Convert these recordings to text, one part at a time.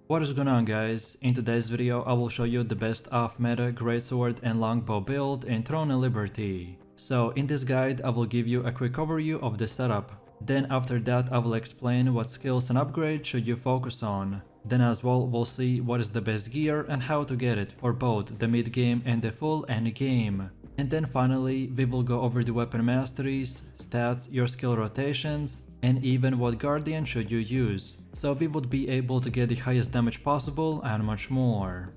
What is going on, guys? In today's video I will show you the best off-meta Greatsword and Longbow build in Throne and Liberty. So in this guide I will give you a quick overview of the setup. Then after that I will explain what skills and upgrades should you focus on. Then as well we'll see what is the best gear and how to get it for both the mid game and the full end game. And then finally we will go over the weapon masteries, stats, your skill rotations, and even what guardian should you use, so we would be able to get the highest damage possible and much more.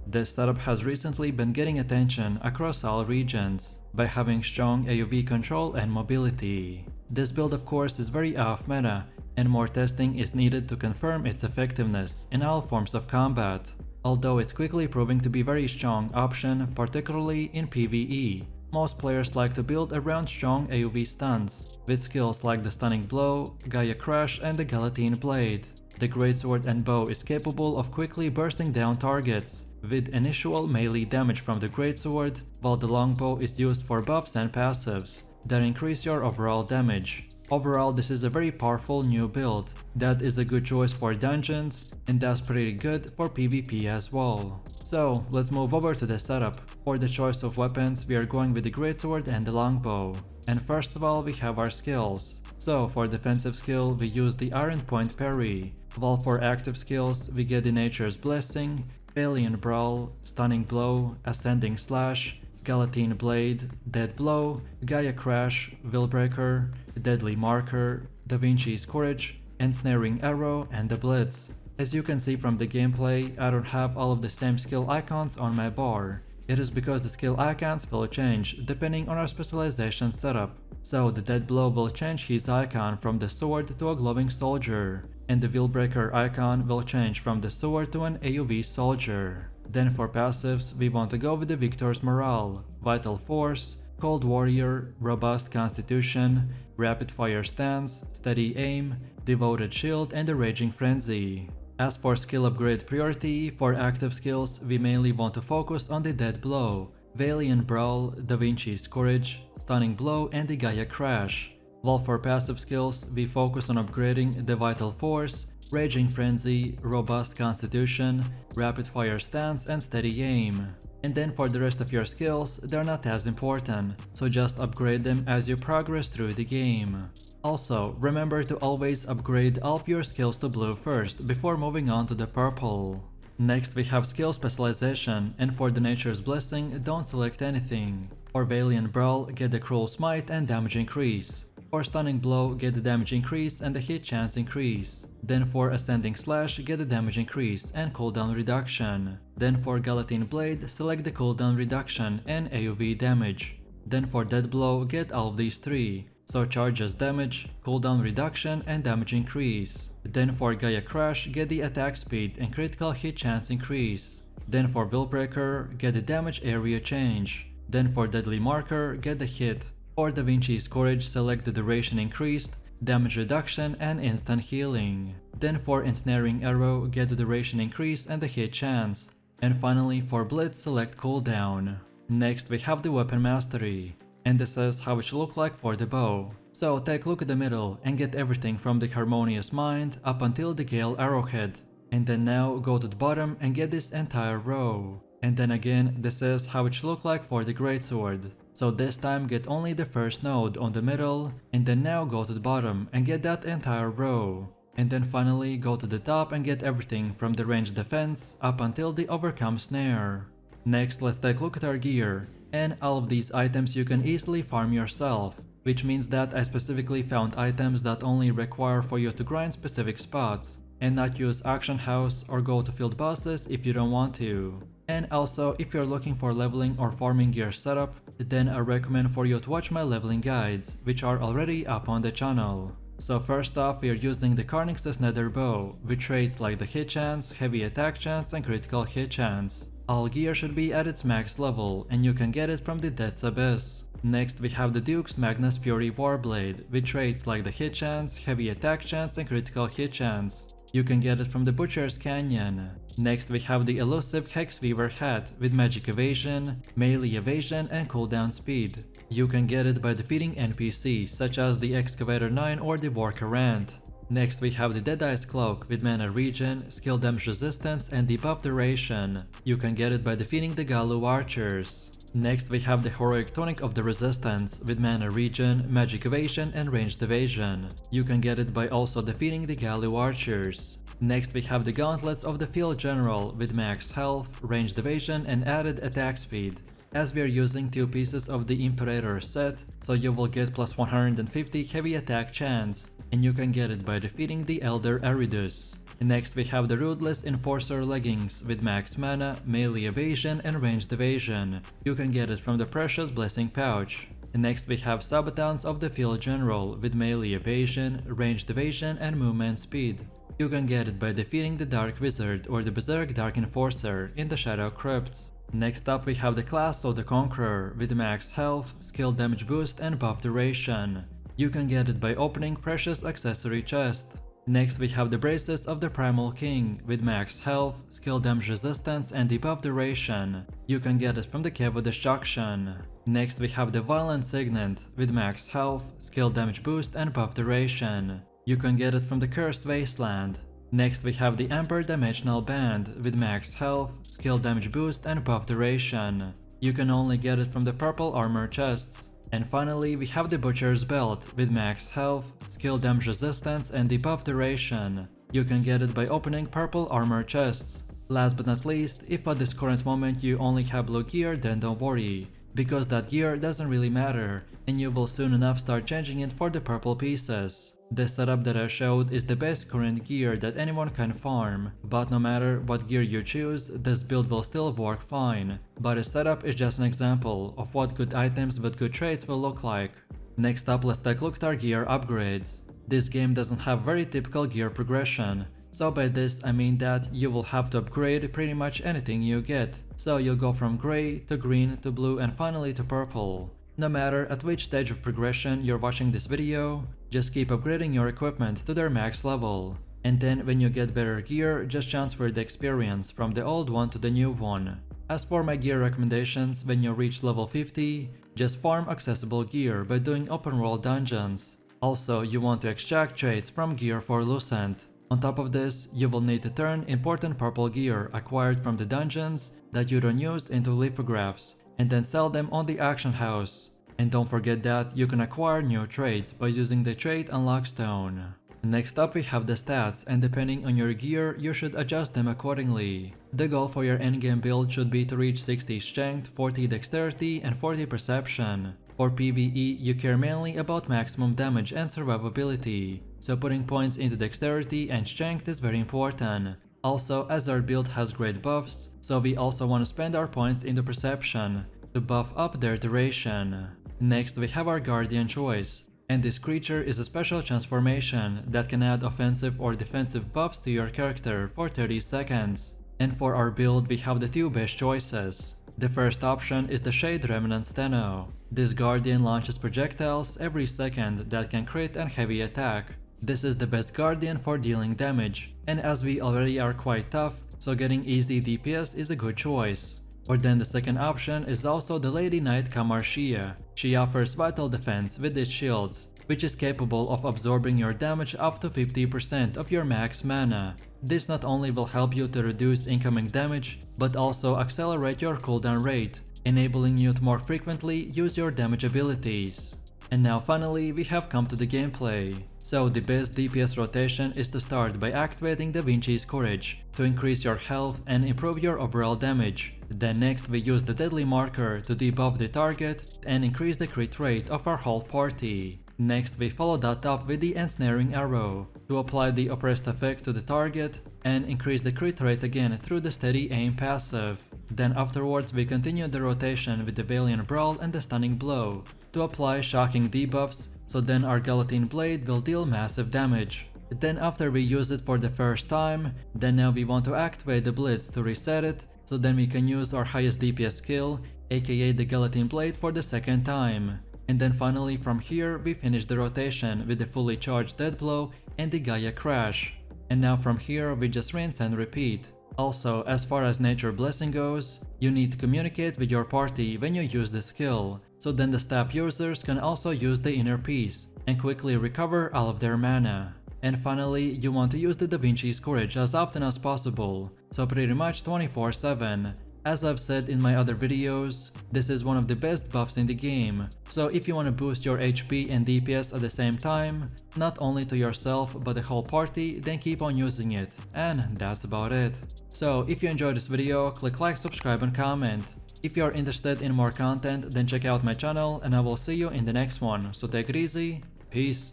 This setup has recently been getting attention across all regions by having strong AoE control and mobility. This build of course is very off meta and more testing is needed to confirm its effectiveness in all forms of combat, although it's quickly proving to be a very strong option, particularly in PVE. Most players like to build around strong AoE stuns, with skills like the Stunning Blow, Gaia Crash and the Guillotine Blade. The Greatsword and Bow is capable of quickly bursting down targets, with initial melee damage from the Greatsword, while the Longbow is used for buffs and passives that increase your overall damage. Overall, this is a very powerful new build that is a good choice for dungeons and that's pretty good for PvP as well. So let's move over to the setup. For the choice of weapons we are going with the Greatsword and the Longbow. And first of all we have our skills. So for defensive skill we use the Iron Point Parry, while for active skills we get the Nature's Blessing, Alien Brawl, Stunning Blow, Ascending Slash, Guillotine Blade, Dead Blow, Gaia Crash, Willbreaker, Deadly Marker, Da Vinci's Courage, Ensnaring Arrow and the Blitz. As you can see from the gameplay, I don't have all of the same skill icons on my bar. It is because the skill icons will change depending on our specialization setup. So the Dead Blow will change his icon from the sword to a glowing soldier, and the Willbreaker icon will change from the sword to an AoE soldier. Then for passives, we want to go with the Victor's Morale, Vital Force, Cold Warrior, Robust Constitution, Rapid Fire Stance, Steady Aim, Devoted Shield and the Raging Frenzy. As for skill upgrade priority, for active skills we mainly want to focus on the Dead Blow, Valiant Brawl, Da Vinci's Courage, Stunning Blow and the Gaia Crash. While for passive skills we focus on upgrading the Vital Force, Raging Frenzy, Robust Constitution, Rapid Fire Stance and Steady Aim. And then for the rest of your skills, they're not as important, so just upgrade them as you progress through the game. Also, remember to always upgrade all of your skills to blue first before moving on to the purple. Next we have skill specialization, and for the Nature's Blessing don't select anything. For Valiant Brawl get the Cruel Smite and damage increase. For Stunning Blow get the damage increase and the hit chance increase. Then for Ascending Slash get the damage increase and cooldown reduction. Then for Guillotine Blade select the cooldown reduction and AoE damage. Then for Dead Blow get all of these three, so charges damage, cooldown reduction and damage increase. Then for Gaia Crash get the attack speed and critical hit chance increase. Then for Willbreaker get the damage area change. Then for Deadly Marker get the hit. For Da Vinci's Courage select the duration increased, damage reduction and instant healing. Then for Ensnaring Arrow get the duration increase and the hit chance. And finally for Blitz select cooldown. Next we have the weapon mastery, and this is how it should look like for the bow. So take a look at the middle and get everything from the Harmonious Mind up until the Gale Arrowhead. And then now go to the bottom and get this entire row. And then again, this is how it should look like for the Greatsword. So this time get only the first node on the middle, and then now go to the bottom and get that entire row. And then finally go to the top and get everything from the ranged defense up until the Overcome Snare. Next let's take a look at our gear, and all of these items you can easily farm yourself, which means that I specifically found items that only require for you to grind specific spots, and not use auction house or go to field bosses if you don't want to. And also, if you're looking for leveling or farming gear setup, then I recommend for you to watch my leveling guides, which are already up on the channel. So first off, we are using the Carnix's Nether Bow, with traits like the hit chance, heavy attack chance and critical hit chance. All gear should be at its max level, and you can get it from the Death's Abyss. Next we have the Duke's Magnus Fury Warblade, with traits like the hit chance, heavy attack chance and critical hit chance. You can get it from the Butcher's Canyon. Next we have the elusive Hexweaver hat with magic evasion, melee evasion and cooldown speed. You can get it by defeating NPCs such as the Excavator 9 or the Worker Ant. Next we have the Deadeye's Cloak with mana regen, skill damage resistance and debuff duration. You can get it by defeating the Galu archers. Next we have the Heroic Tonic of the Resistance with mana regen, magic evasion and ranged evasion. You can get it by also defeating the Galu archers. Next we have the Gauntlets of the Field General with max health, ranged evasion and added attack speed. As we are using 2 pieces of the Imperator set, so you will get plus 150 heavy attack chance, and you can get it by defeating the Elder Eridus. Next we have the Ruthless Enforcer Leggings with max mana, melee evasion and ranged evasion. You can get it from the Precious Blessing pouch. Next we have Sabatons of the Field General with melee evasion, ranged evasion and movement speed. You can get it by defeating the Dark Wizard or the Berserk Dark Enforcer in the Shadow Crypt. Next up we have the Clasp of the Conqueror with max health, skill damage boost and buff duration. You can get it by opening Precious Accessory Chest. Next we have the Braces of the Primal King with max health, skill damage resistance and debuff duration. You can get it from the Cave of Destruction. Next we have the Violent Signet with max health, skill damage boost and buff duration. You can get it from the Cursed Wasteland. Next we have the Emperor Dimensional Band with max health, skill damage boost and buff duration. You can only get it from the Purple Armor chests. And finally we have the Butcher's Belt with max health, skill damage resistance and debuff duration. You can get it by opening Purple Armor chests. Last but not least, if at this current moment you only have blue gear, then don't worry, because that gear doesn't really matter, and you will soon enough start changing it for the purple pieces. The setup that I showed is the best current gear that anyone can farm, but no matter what gear you choose, this build will still work fine. But the setup is just an example of what good items with good traits will look like. Next up, let's take a look at our gear upgrades. This game doesn't have very typical gear progression, so by this I mean that you will have to upgrade pretty much anything you get. So you'll go from grey to green to blue and finally to purple. No matter at which stage of progression you're watching this video, just keep upgrading your equipment to their max level. And then when you get better gear, just transfer the experience from the old one to the new one. As for my gear recommendations, when you reach level 50, just farm accessible gear by doing open world dungeons. Also, you want to extract traits from gear for Lucent. On top of this, you will need to turn important purple gear acquired from the dungeons that you don't use into lithographs, and then sell them on the auction house. And don't forget that you can acquire new traits by using the trait Unlock Stone. Next up we have the stats, and depending on your gear, you should adjust them accordingly. The goal for your endgame build should be to reach 60 strength, 40 dexterity and 40 perception. For PVE, you care mainly about maximum damage and survivability, so putting points into dexterity and strength is very important. Also, as our build has great buffs, so we also want to spend our points into perception to buff up their duration. Next we have our Guardian choice, and this creature is a special transformation that can add offensive or defensive buffs to your character for 30 seconds. And for our build we have the 2 best choices. The first option is the Shade Remnant Steno. This Guardian launches projectiles every second that can crit and heavy attack. This is the best Guardian for dealing damage, and as we already are quite tough, so getting easy DPS is a good choice. Or then the second option is also the Lady Knight Kamarshia. She offers vital defense with its shields, which is capable of absorbing your damage up to 50% of your max mana. This not only will help you to reduce incoming damage, but also accelerate your cooldown rate, enabling you to more frequently use your damage abilities. And now finally we have come to the gameplay. So the best DPS rotation is to start by activating Da Vinci's Courage to increase your health and improve your overall damage. Then next we use the Deadly Marker to debuff the target and increase the crit rate of our whole party. Next we follow that up with the Ensnaring Arrow to apply the Oppressed effect to the target and increase the crit rate again through the Steady Aim passive. Then afterwards we continue the rotation with the Valiant Brawl and the Stunning Blow to apply shocking debuffs, so then our Guillotine Blade will deal massive damage. Then after we use it for the first time, then now we want to activate the Blitz to reset it, so then we can use our highest DPS skill, aka the Guillotine Blade, for the second time. And then finally from here we finish the rotation with the fully charged Death Blow and the Gaia Crash. And now from here we just rinse and repeat. Also, as far as Nature Blessing goes, you need to communicate with your party when you use the skill, so then the staff users can also use the Inner Peace and quickly recover all of their mana. And finally, you want to use the Da Vinci's Courage as often as possible, so pretty much 24/7. As I've said in my other videos, this is one of the best buffs in the game, so if you want to boost your HP and DPS at the same time, not only to yourself but the whole party, then keep on using it, and that's about it. So if you enjoyed this video, click like, subscribe and comment. If you are interested in more content, then check out my channel and I will see you in the next one, so take it easy, peace.